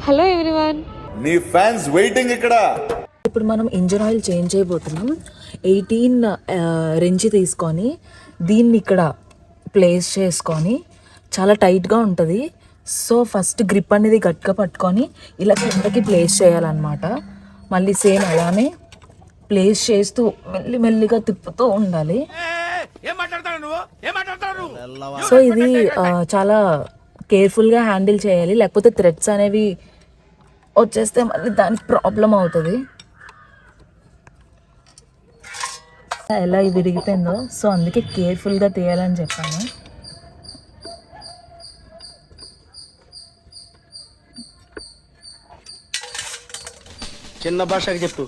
Hello everyone, నీ fans waiting ఇక్కడ. ఇప్పుడు మనం ఇంజిన్ ఆయిల్ చేంజ్ చేయబోతున్నాం. 18 రెంచి తీసుకొని దీన్ని ఇక్కడ ప్లేస్ చేసుకొని చాలా టైట్గా ఉంటుంది. సో ఫస్ట్ గ్రిప్ అనేది గట్టిగా పట్టుకొని ఇలా కిందకి ప్లేస్ చేయాలన్నమాట. మళ్ళీ సేమ్ అలానే ప్లేస్ చేస్తూ మెల్లిగా తిప్పుతూ ఉండాలి. సో ఇది చాలా కేర్ఫుల్గా హ్యాండిల్ చేయాలి, లేకపోతే థ్రెడ్స్ అనేవి వచ్చేస్తే మళ్ళీ దానికి ప్రాబ్లం అవుతుంది. ఎలా విరిగిపోయిందో, సో అందుకే కేర్ఫుల్గా తీయాలని చెప్పాను. చిన్న భాషకి చెప్పు.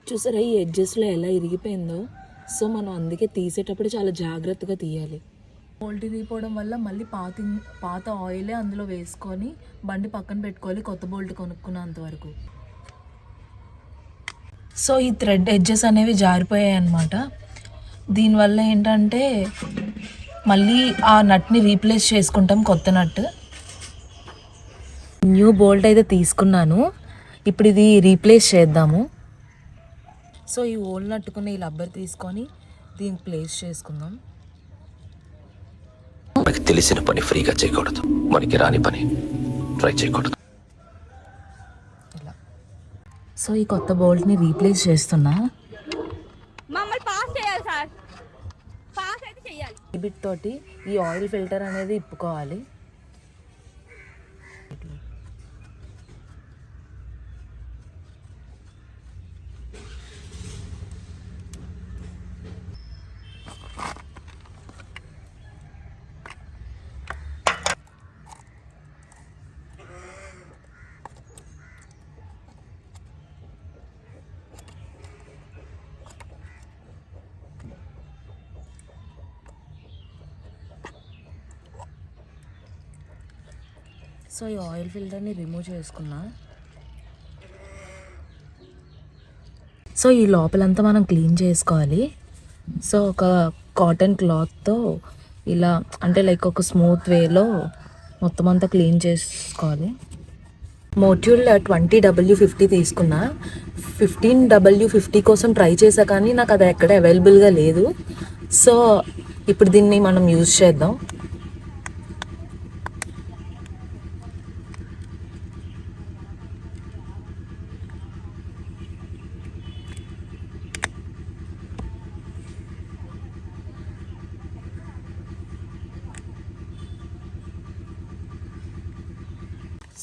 చూసారా ఈ ఎడ్జెస్లో ఎలా ఇరిగిపోయిందో. సో మనం అందుకే తీసేటప్పుడు చాలా జాగ్రత్తగా తీయాలి. బోల్ట్ ఇరిగిపోవడం వల్ల మళ్ళీ పాత ఆయిలే అందులో వేసుకొని బండి పక్కన పెట్టుకోవాలి, కొత్త బోల్ట్ కొనుక్కున్నంత వరకు. సో ఈ థ్రెడ్ ఎడ్జెస్ అనేవి జారిపోయాయి అన్నమాట. దీనివల్ల ఏంటంటే మళ్ళీ ఆ నట్ని రీప్లేస్ చేసుకుంటాం, కొత్త నట్. న్యూ బోల్ట్ అయితే తీసుకున్నాను, ఇప్పుడు ఇది రీప్లేస్ చేద్దాము. సో ఈ ఓల్ నట్టుకున్న ఈ రబ్బర్ తీసుకొని దీన్ని ప్లేస్ చేసుకుందాం. మనకి తెలిసిన పని ఫ్రీగా చేయకూడదు, మనకి రాని పని ట్రై చేయకూడదు. ఇలా సో ఈ కొత్త బోల్ట్ని రీప్లేస్ చేస్తున్నా. ఈ బిట్ తోటి ఈ ఆయిల్ ఫిల్టర్ అనేది ఇప్పుకోవాలి. సో ఈ ఆయిల్ ఫిల్టర్ని రిమూవ్ చేసుకున్నా. సో ఈ లోపలంతా మనం క్లీన్ చేసుకోవాలి. సో ఒక కాటన్ క్లాత్తో ఇలా అంటే లైక్ ఒక స్మూత్ వేలో మొత్తం అంతా క్లీన్ చేసుకోవాలి. మోట్యూల్ 20W50 తీసుకున్నా. 15W50 కోసం ట్రై చేసా, కానీ నాకు అది ఎక్కడ అవైలబుల్గా లేదు. సో ఇప్పుడు దీన్ని మనం యూజ్ చేద్దాం.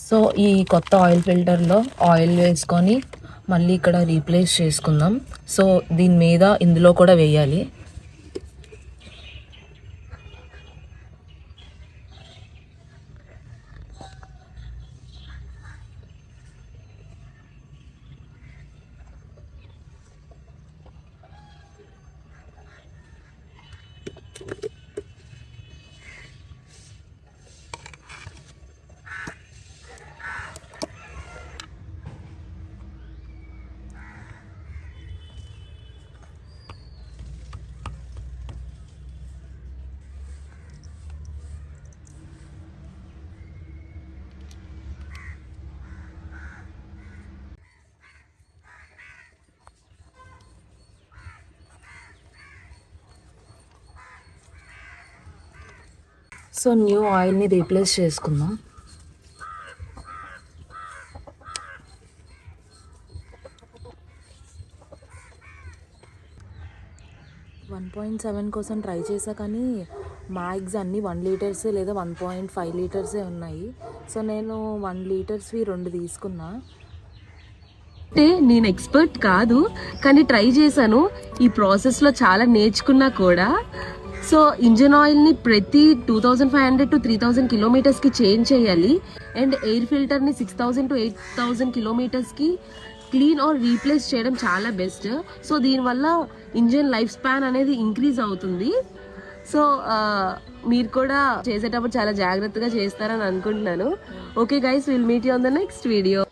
సో ఈ కొత్త ఆయిల్ ఫిల్టర్లో ఆయిల్ వేసుకొని మళ్ళీ ఇక్కడ రీప్లేస్ చేసుకుందాం. సో దీని మీద ఇందులో కూడా వేయాలి. సో న్యూ ఆయిల్ని రీప్లేస్ చేసుకుందాం. .7 కోసం ట్రై చేసా కానీ మ్యాక్స్ అన్నీ 1 లీటర్స్ లేదా 1.5 లీటర్సే ఉన్నాయి. సో నేను 1 లీటర్స్వి 2 తీసుకున్నా. అంటే నేను ఎక్స్పర్ట్ కాదు కానీ ట్రై చేశాను. ఈ ప్రాసెస్లో చాలా నేర్చుకున్నా కూడా. సో ఇంజన్ ఆయిల్ని ప్రతి 2500 to 3000 కిలోమీటర్స్కి చేంజ్ చేయాలి. అండ్ ఎయిర్ ఫిల్టర్ని 6000 to 8000 కిలోమీటర్స్కి క్లీన్ ఆర్ రీప్లేస్ చేయడం చాలా బెస్ట్. సో దీనివల్ల ఇంజన్ లైఫ్ స్పాన్ అనేది ఇంక్రీజ్ అవుతుంది. సో మీరు కూడా చేసేటప్పుడు చాలా జాగ్రత్తగా చేస్తారని అనుకుంటున్నాను. Okay guys, will meet you on the next video.